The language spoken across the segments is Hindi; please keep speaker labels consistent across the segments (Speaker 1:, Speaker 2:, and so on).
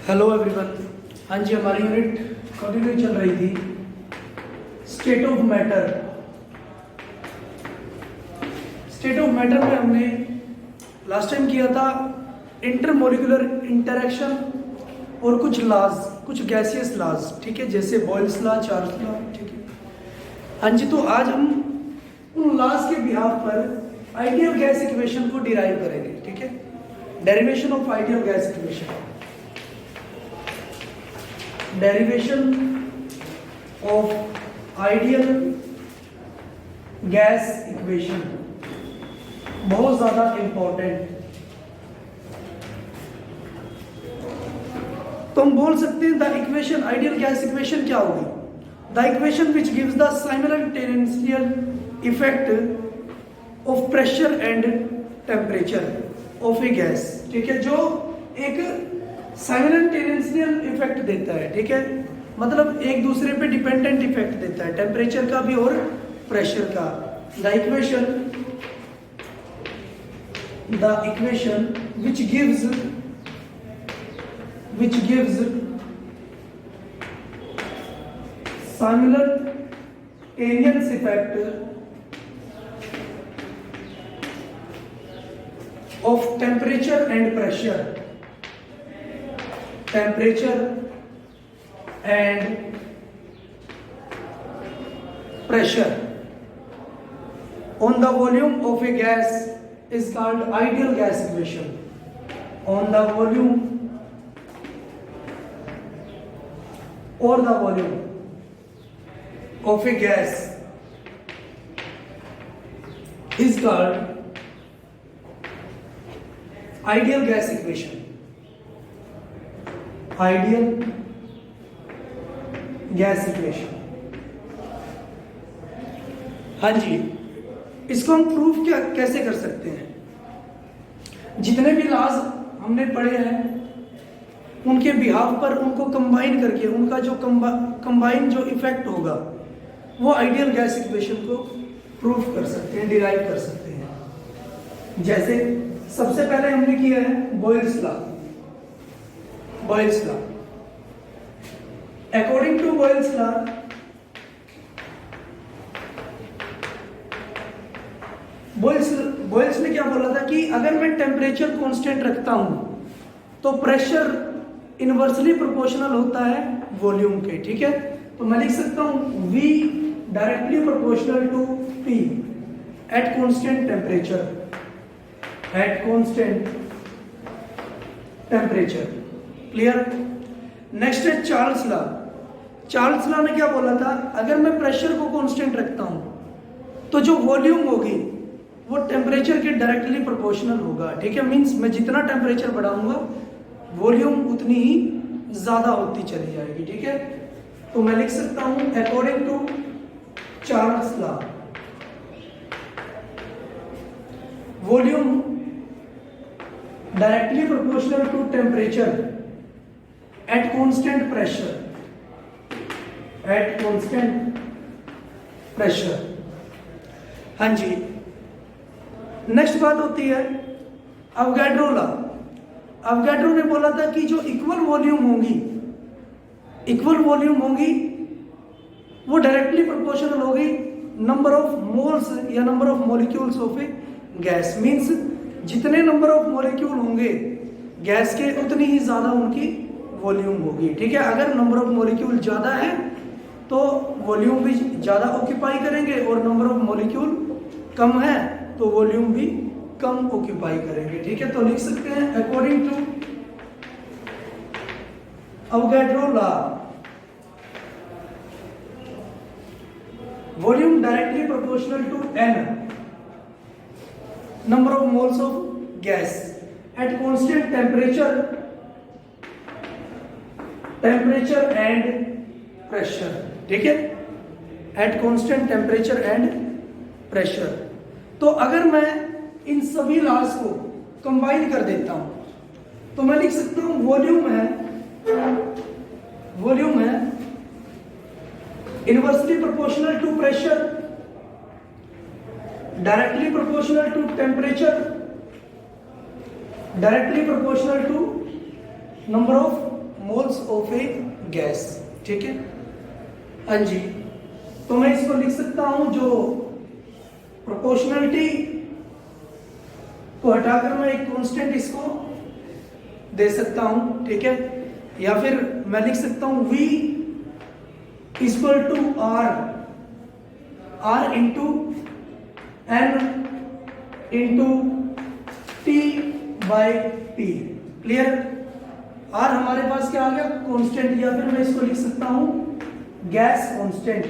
Speaker 1: Hello everyone. हाँ जी, हमारी यूनिट कंटिन्यू चल रही थी state of matter. State of matter में हमने लास्ट टाइम किया था इंटरमोलिकुलर इंटरेक्शन और कुछ लॉज, कुछ गैसियस लॉज, ठीक है, जैसे बॉयल्स लॉ, चार्ल्स लॉ, ठीक है। हाँ जी, तो आज हम उन लॉज के बिहाफ पर आइडियल गैस इक्वेशन को डिराइव करेंगे, ठीक है। Derivation of ideal gas equation, derivation of ideal gas equation बहुत ज्यादा इंपॉर्टेंट। तो हम बोल सकते हैं the equation, ideal gas equation क्या होगी? The equation which gives the simultaneous effect of pressure and temperature of a gas, ठीक है, जो एक साइमल्टेनियस इफेक्ट देता है, ठीक है, मतलब एक दूसरे पे डिपेंडेंट इफेक्ट देता है, टेम्परेचर का भी और प्रेशर का। The equation which gives simultaneous effect of temperature and pressure on the volume of a gas is called ideal gas equation. On the volume of a gas is called ideal gas equation. Ideal gas equation. हाँ जी, इसको हम प्रूफ कैसे कर सकते हैं? जितने भी लॉज हमने पढ़े हैं उनके बिहाफ पर उनको कंबाइन करके उनका जो कंबाइन जो इफेक्ट होगा वो आइडियल गैस इक्वेशन को प्रूफ कर सकते हैं, डिराइव कर सकते हैं। जैसे सबसे पहले हमने किया है Boyle's law. According to Boyle's law, Boyle's ने क्या बोला था कि अगर मैं टेम्परेचर कांस्टेंट रखता हूं तो प्रेशर इनवर्सली प्रोपोर्शनल होता है वॉल्यूम के, ठीक है। तो मैं लिख सकता हूं V directly proportional to P at constant temperature. Clear? Next है चार्ल्स लॉ। चार्ल्स लॉ ने क्या बोला था? अगर मैं प्रेशर को कांस्टेंट रखता हूं तो जो वॉल्यूम होगी वो टेम्परेचर के डायरेक्टली प्रोपोर्शनल होगा, ठीक है। मींस मैं जितना टेम्परेचर बढ़ाऊंगा वॉल्यूम उतनी ही ज्यादा होती चली जाएगी, ठीक है। तो मैं लिख सकता हूं according to Charles law volume directly proportional to temperature at constant pressure। हाँ जी, नेक्स्ट बात होती है अवोगाड्रो लॉ। अवोगाड्रो ने बोला था कि जो इक्वल वॉल्यूम होगी वो डायरेक्टली प्रोपोर्शनल होगी नंबर ऑफ मोल्स या number of molecules of a gas. Means जितने नंबर ऑफ मॉलिक्यूल होंगे गैस के उतनी ही ज्यादा उनकी वॉल्यूम होगी, ठीक है। अगर नंबर ऑफ मॉलिक्यूल ज्यादा है तो वॉल्यूम भी ज्यादा ऑक्यूपाई करेंगे और नंबर ऑफ मॉलिक्यूल कम है तो वॉल्यूम भी कम ऑक्यूपाई करेंगे, ठीक है। तो लिख सकते हैं according to Avogadro law volume directly proportional to n number of moles of gas at constant temperature and pressure, ठीक है, at constant temperature and pressure. तो अगर मैं इन सभी लॉज को कंबाइन कर देता हूं तो मैं लिख सकता हूं वॉल्यूम है inversely proportional to pressure directly proportional to temperature directly proportional to number of moles of a gas, ठीक है। हाँ जी, तो मैं इसको लिख सकता हूं, जो प्रोपोर्शनलिटी को हटाकर मैं एक कांस्टेंट इसको दे सकता हूं, ठीक है। या फिर मैं लिख सकता हूं V equal to R into N into T by P, clear. R हमारे पास क्या आ गया, कांस्टेंट, या फिर मैं इसको लिख सकता हूं गैस कांस्टेंट।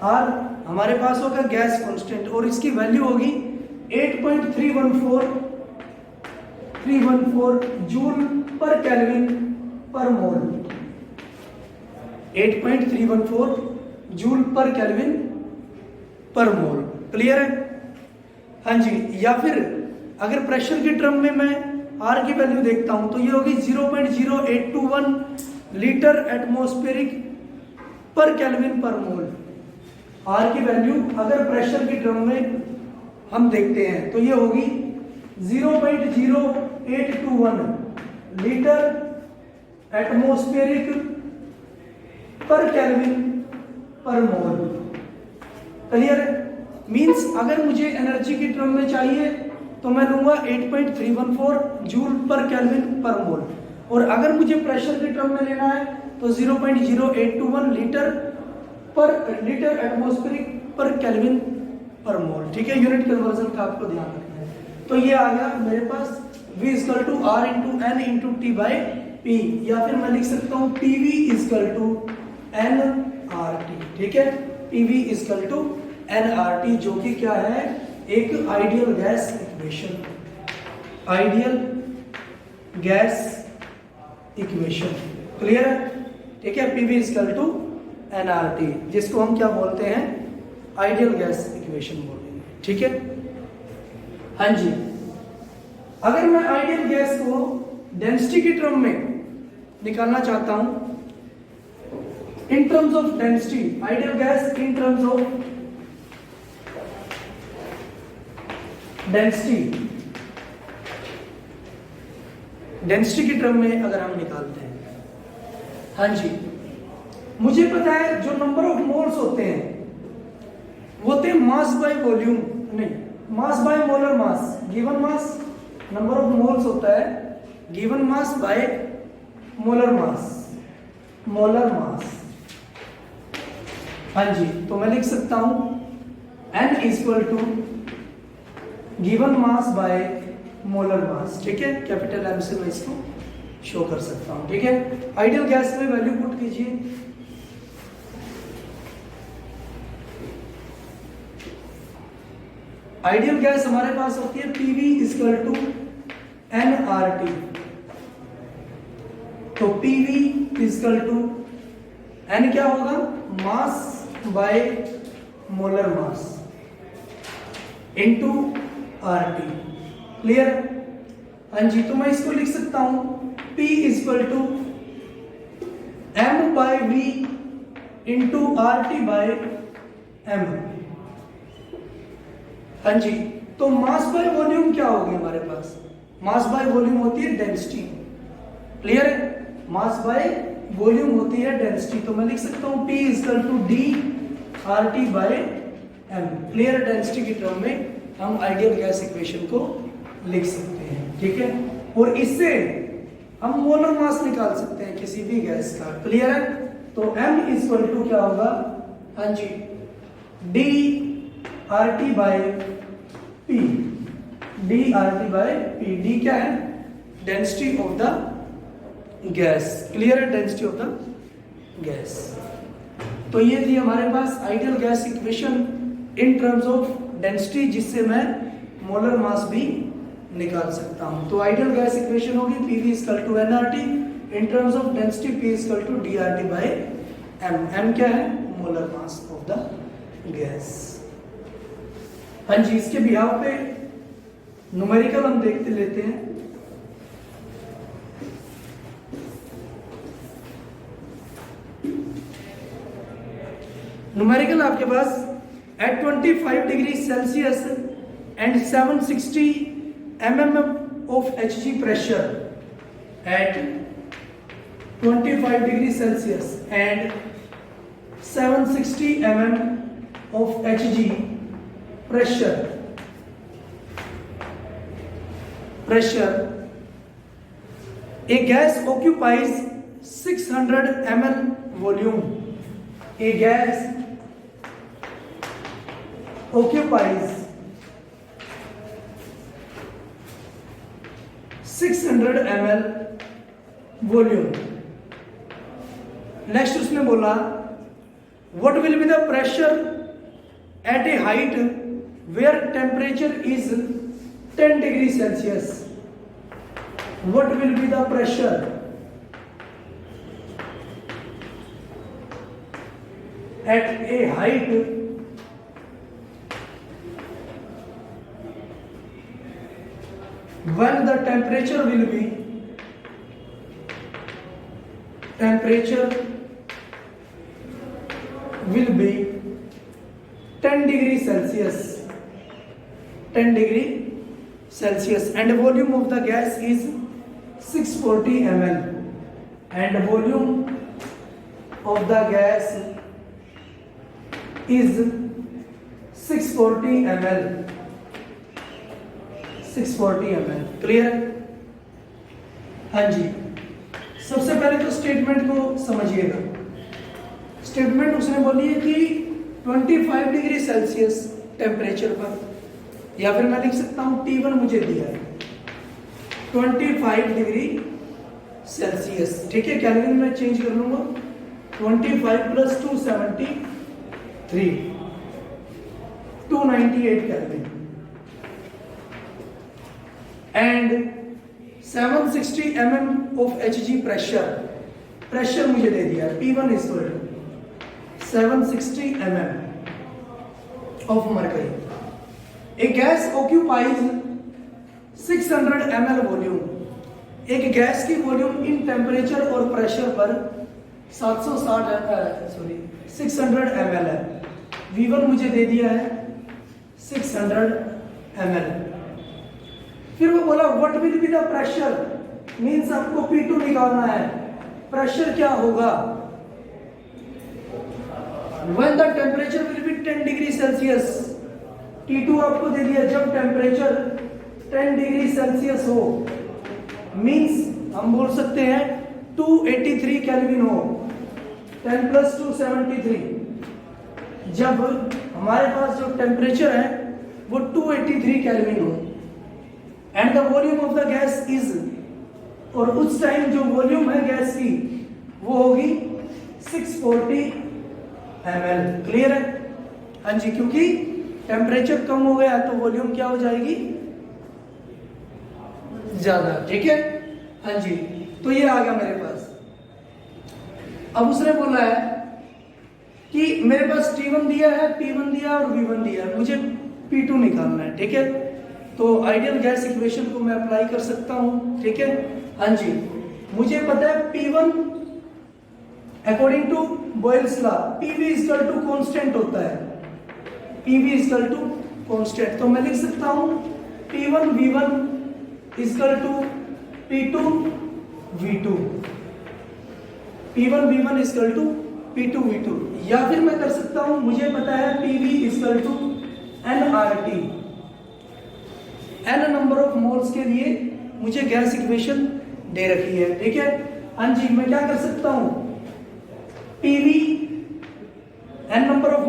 Speaker 1: R हमारे पास होगा गैस कांस्टेंट और इसकी वैल्यू होगी 8.314 जूल पर केल्विन पर मोल, 8.314 जूल पर केल्विन पर मोल, क्लियर है। हाँ जी, या फिर अगर प्रेशर के टर्म में मैं R की वैल्यू देखता हूं तो ये होगी 0.0821 लीटर एटमॉस्फेरिक पर केल्विन पर मोल। R की वैल्यू अगर प्रेशर के टर्म में हम देखते हैं तो ये होगी 0.0821 लीटर एटमॉस्फेरिक पर केल्विन पर मोल, क्लियर। मींस अगर मुझे एनर्जी की टर्म में चाहिए तो मैं लूंगा 8.314 जूल पर केल्विन पर मोल, और अगर मुझे प्रेशर के टर्म में लेना है तो 0.0821 लीटर एटमॉस्फेरिक पर केल्विन पर मोल, ठीक है। यूनिट कन्वर्जन का आपको ध्यान रखना है। तो ये आ गया मेरे पास V equal to R into N into T by P, या फिर मैं लिख सकता हूँ PV इक्वल टू nRT, ठीक है। PV इक्वल टू nRT, जो कि क्या है, एक ideal gas equation, ideal gas equation, clear है, ठीक है। PV इक्वल टू nRT, जिसको हम क्या बोलते हैं, आइडियल गैस इक्वेशन बोलेंगे, ठीक है। हाँ जी, अगर मैं आइडियल गैस को डेंसिटी की टर्म में निकालना चाहता हूं, इन terms of density, ideal gas in terms of density, density की टर्म में अगर हम निकालते हैं, हाँ जी, मुझे पता है जो नंबर ऑफ मोल्स होते हैं वो होते हैं मास बाय वॉल्यूम, नहीं, mass by molar mass, given mass, number of moles होता है given mass by molar mass, molar mass. हाँ जी, तो मैं लिख सकता हूं N equal to given mass by molar mass, ठीक है। कैपिटल M से मैं इसको शो कर सकता हूं, ठीक है। आइडियल गैस में वैल्यू पुट कीजिए, आइडियल गैस हमारे पास होती है PV इक्वल टू nRT, तो PV इक्वल टू N क्या होगा, mass by molar mass into RT, clear. हाँ जी, तो मैं इसको लिख सकता हूं P equal to M by V into RT by M। हाँ जी, तो मास बाय वॉल्यूम क्या होगी हमारे पास, मास बाय वॉल्यूम होती है डेंसिटी, क्लियर है, मास बाय वॉल्यूम होती है डेंसिटी, तो मैं लिख सकता हूं P equal to D RT by M, clear. Density की टर्म में हम आइडियल गैस इक्वेशन को लिख सकते हैं, ठीक है। और इससे हम मोलर मास निकाल सकते हैं किसी भी गैस का, क्लियर है। तो M इक्वल टू क्या होगा, हाँ जी, D RT by P, D RT by P, D क्या है, density of the gas, clear है, डेंसिटी ऑफ द गैस। तो ये थी हमारे पास ideal gas equation in terms of density, जिससे मैं मोलर मास भी निकाल सकता हूं। तो आइडियल गैस इक्वेशन होगी PV equal to nRT, in terms of density P equal to DRT by M, M क्या है, molar mass of the gas. हाँ जी, इसके बिहाव पे न्यूमेरिकल हम देखते लेते हैं। न्यूमेरिकल आपके पास at 25 degree Celsius and 760 mm of Hg pressure, at 25 degree Celsius and 760 mm of Hg pressure, a gas occupies 600 ml volume. A gas occupies 600 ml volume. Next उसने बोला what will be the pressure at a height where temperature is 10 degrees Celsius. What will be the pressure at a height when the temperature will be 10 degrees Celsius, 10 degree Celsius, and the volume of the gas is 640 ml, and the volume of the gas is 640 ml, 640 ml. Clear? हाँ जी, सबसे पहले तो स्टेटमेंट को समझिएगा। स्टेटमेंट उसने बोली है कि 25 डिग्री सेल्सियस टेम्परेचर पर, या फिर मैं लिख सकता हूं T1 मुझे दिया है 25 डिग्री सेल्सियस, ठीक है। केल्विन में चेंज कर लूंगा, 25 plus 273, 298 kelvin, and 760 mm of Hg pressure, pressure मुझे दे दिया है P1 is 760 mm of mercury. A gas occupies 600 ml volume. एक गैस की वॉल्यूम इन टेम्परेचर और प्रेशर पर 600 ml है। V1 मुझे दे दिया है 600 ml। फिर वो बोला what will be the pressure, means आपको P2 निकालना है। प्रेशर क्या होगा when the temperature will be 10 degree Celsius. T2 आपको दे दिया जब टेम्परेचर 10 डिग्री सेल्सियस हो, मींस हम बोल सकते हैं 283 केल्विन हो, 10 प्लस 273, जब हमारे पास जो टेम्परेचर है वो 283 केल्विन हो, and the volume of the gas is, और उस टाइम जो वॉल्यूम है गैस की वो होगी 640 ml। क्लियर है? हाँ जी, क्योंकि टेम्परेचर कम हो गया तो वॉल्यूम क्या हो जाएगी, ज्यादा, ठीक है। हाँ जी, तो ये आ गया मेरे पास। अब उसने बोला है कि मेरे पास T1 दिया है, P1 दिया और V1 दिया है, मुझे P2 निकालना है, ठीक है। तो आइडियल गैस इक्वेशन को मैं अप्लाई कर सकता हूं, ठीक है। हाँ जी, मुझे पता है P1 according to Boyle's law PV equal to constant होता है, PV इक्वल टू कांस्टेंट। तो मैं लिख सकता हूं P1 V1 equal to P2 V2, P1 V1 equal to P2 V2, या फिर मैं कर सकता हूं, मुझे पता है PV equal to nRT, n number of moles के लिए मुझे गैस इक्वेशन दे रखी है, ठीक है। हाँ जी, मैं क्या कर सकता हूं, PV n number of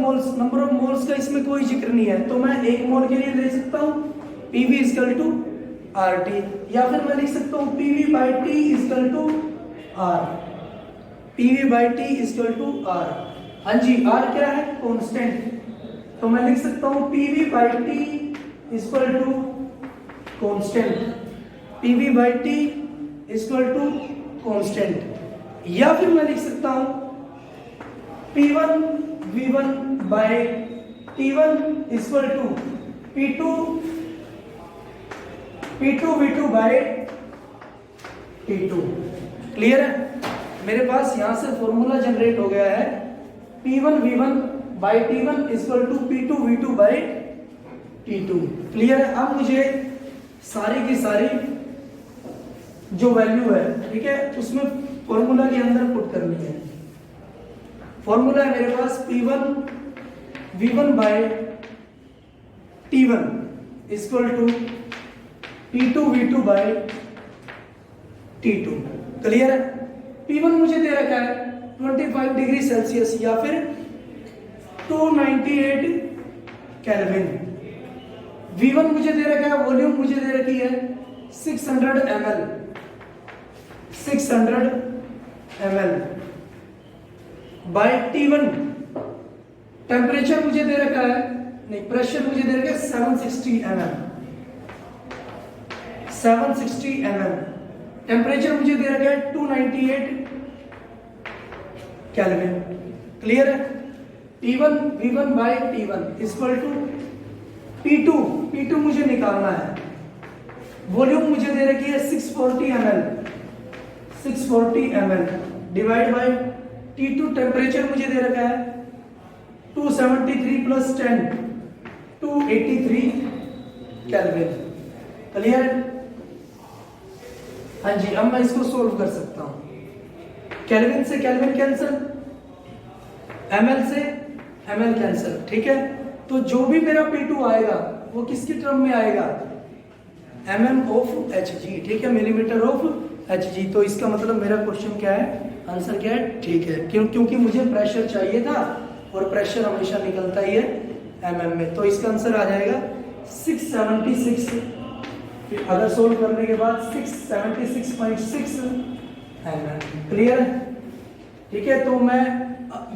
Speaker 1: moles का इसमें कोई जिक्र नहीं है, तो मैं एक मोल के लिए ले सकता हूं PV इक्वल टू RT, या फिर मैं लिख सकता हूं PV by T equal to R, PV by T equal to R। हाँ जी, R क्या है, कांस्टेंट, तो मैं लिख सकता हूं PV by T equal to constant, PV by T equal to constant, या फिर मैं लिख सकता हूं P1 V1 by T1 equal to P2 V2 by T2। Clear है? मेरे पास यहां से फॉर्मूला जनरेट हो गया है P1 V1 by T1 equal to P2 V2 by T2। Clear है? अब मुझे सारी की सारी जो वैल्यू है, ठीक है, उसमें फॉर्मूला के अंदर पुट करनी है। फॉर्मूला है मेरे पास P1 V1 by T1 equal to P2 V2 by T2। Clear है? P1 मुझे दे रखा है 25 डिग्री सेल्सियस या फिर 298 केल्विन। V1 मुझे दे रखा है, वॉल्यूम मुझे दे रखी है 600 ml, 600 ml bye T1। Temperature मुझे दे रखा है, नहीं प्रेशर मुझे दे रखा है 760 ml, 760 ml। टेम्परेचर मुझे दे रखा है 298 केल्विन। क्लियर है? T1 V1 by T1 equal to P2 मुझे निकालना है। वॉल्यूम मुझे दे रखी है 640 ml, 640 ml divide by T2। Temperature मुझे दे रखा है 273 प्लस 10 283 केल्विन। क्लियर? हाँ जी, अब मैं इसको सोल्व कर सकता हूं। केल्विन से केल्विन कैंसिल, ml से ml कैंसिल। ठीक है, तो जो भी मेरा P2 आएगा वो किसकी टर्म में आएगा? mm of Hg। ठीक है, मिलीमीटर ऑफ Hg। तो इसका मतलब मेरा क्वेश्चन क्या है, आंसर क्या है? ठीक है, क्योंकि मुझे प्रेशर चाहिए था और प्रेशर हमेशा निकलता ही है mm में। तो इसका आंसर आ जाएगा 676। अगर सोल्व करने के बाद 676.6 mm। क्लियर है? ठीक है, तो मैं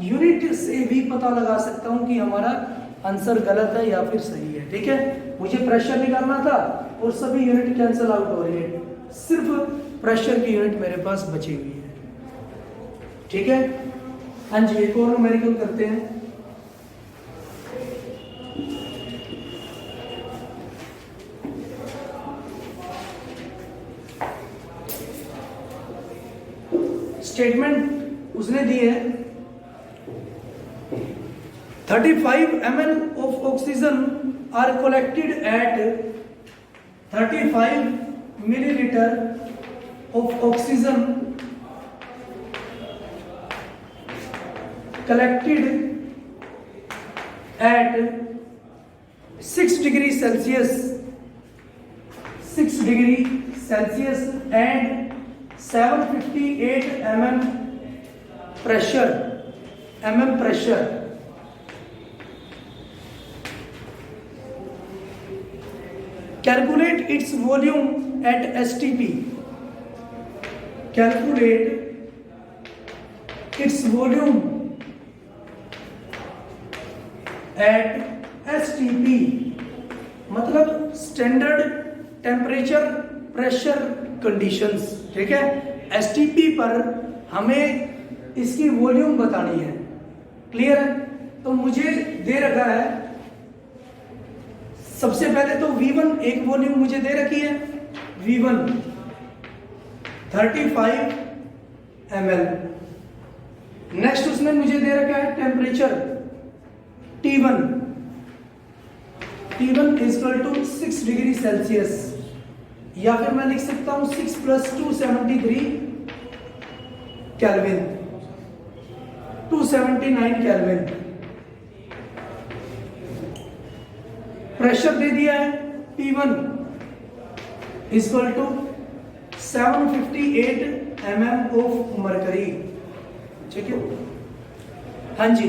Speaker 1: यूनिट से भी पता लगा सकता हूं कि हमारा आंसर गलत है या फिर सही है। ठीक है, मुझे प्रेशर निकालना था और सभी यूनिट कैंसिल आउट हो रही है, सिर्फ प्रेशर की यूनिट मेरे पास बची हुई है। ठीक है, हाँ जी, एक और न्यूमेरिकल करते हैं। स्टेटमेंट उसने दी है 35 ml of oxygen are collected at 35 milliliter of oxygen collected at 6 degree Celsius, 6 degree Celsius and 758 mm pressure, calculate its volume at STP. Calculate its volume at STP मतलब स्टैंडर्ड टेम्परेचर प्रेशर कंडीशंस। ठीक है, STP पर हमें इसकी वॉल्यूम बतानी है। क्लियर है? तो मुझे दे रखा है सबसे पहले तो V1 एक वॉल्यूम मुझे दे रखी है, V1 35 ml। नेक्स्ट उसने मुझे दे रखा है temperature T1 equal to 6 degree Celsius, या फिर मैं लिख सकता हूं 6 प्लस 273 केल्विन, 279 केल्विन। प्रेशर दे दिया है P1 equal to 758 mm of mercury. ठीक है, हाँ जी।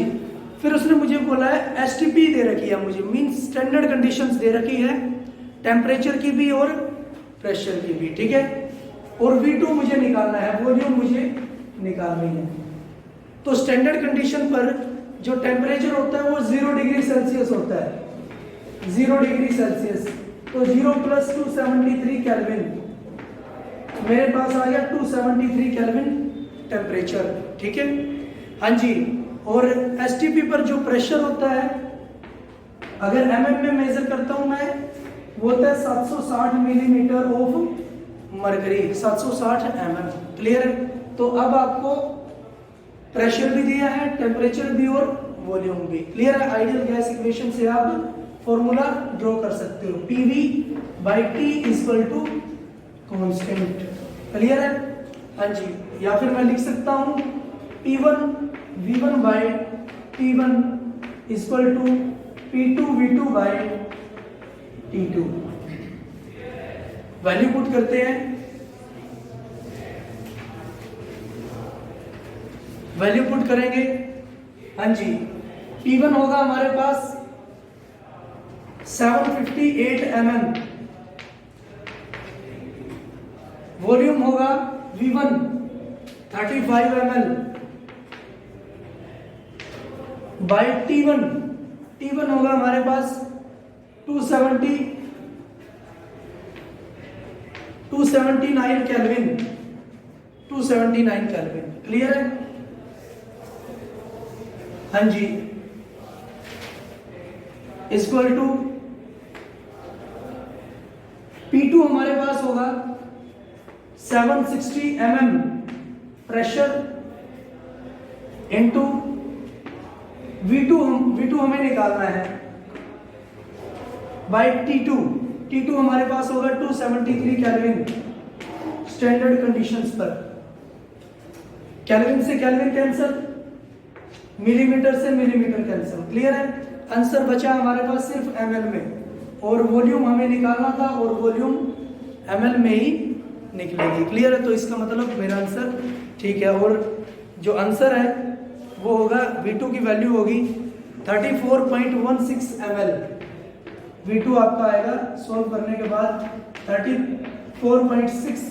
Speaker 1: फिर उसने मुझे बोला है STP दे रखी है मुझे, मीन स्टैंडर्ड कंडीशंस दे रखी है टेम्परेचर की भी और प्रेशर की भी। ठीक है, और V2 मुझे निकालना है, वॉल्यूम मुझे निकालनी है। तो स्टैंडर्ड कंडीशन पर जो टेम्परेचर होता है वो 0 डिग्री सेल्सियस होता है, 0 डिग्री सेल्सियस। तो 0 प्लस 273 केल्विन, मेरे पास आ गया 273 केल्विन टेम्परेचर। ठीक है, हाँ जी। और STP पर जो प्रेशर होता है, अगर mm में मेजर करता हूं मैं, वो होता है 760 millimetre of mercury, 760 mm। Clear है? तो अब आपको प्रेशर भी दिया है, टेम्परेचर भी और वॉल्यूम भी। क्लियर है? आइडियल गैस इक्वेशन से आप फॉर्मूला ड्रॉ कर सकते हो, PV/T equal to constant. Clear है? हाँ जी, या फिर मैं लिख सकता हूँ P1 V1 by T1 equal to P2 V2 by T2। Value put करते हैं, वैल्यू पुट करेंगे। हाँ जी, P1 होगा हमारे पास 758 mm, वॉल्यूम होगा V1 35 ml बाई T1 होगा हमारे पास 279 केल्विन, 279 केल्विन। क्लियर है? हाँ जी, इक्वल टू P2 हमारे पास होगा 760 mm प्रेशर इनटू V2 हमें निकालना है बाई T2 हमारे पास होगा 273 केल्विन स्टैंडर्ड कंडीशंस पर। केल्विन से केल्विन कैंसिल, मिलीमीटर से मिलीमीटर कैंसिल। क्लियर है? आंसर बचा हमारे पास सिर्फ ml में, और वॉल्यूम हमें निकालना था और वॉल्यूम ml में ही निकलेगी। क्लियर है? तो इसका मतलब मेरा आंसर ठीक है। और जो आंसर है वो होगा V2 की वैल्यू होगी 34.16 ml। V2 आपका आएगा सॉल्व करने के बाद 34.6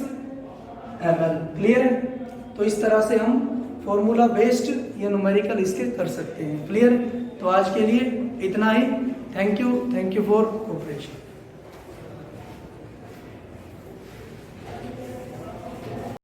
Speaker 1: ml। क्लियर है? तो इस तरह से हम फॉर्मूला बेस्ड या न्यूमेरिकल इसके कर सकते हैं। क्लियर? तो आज के लिए इतना ही। Thank you for cooperation.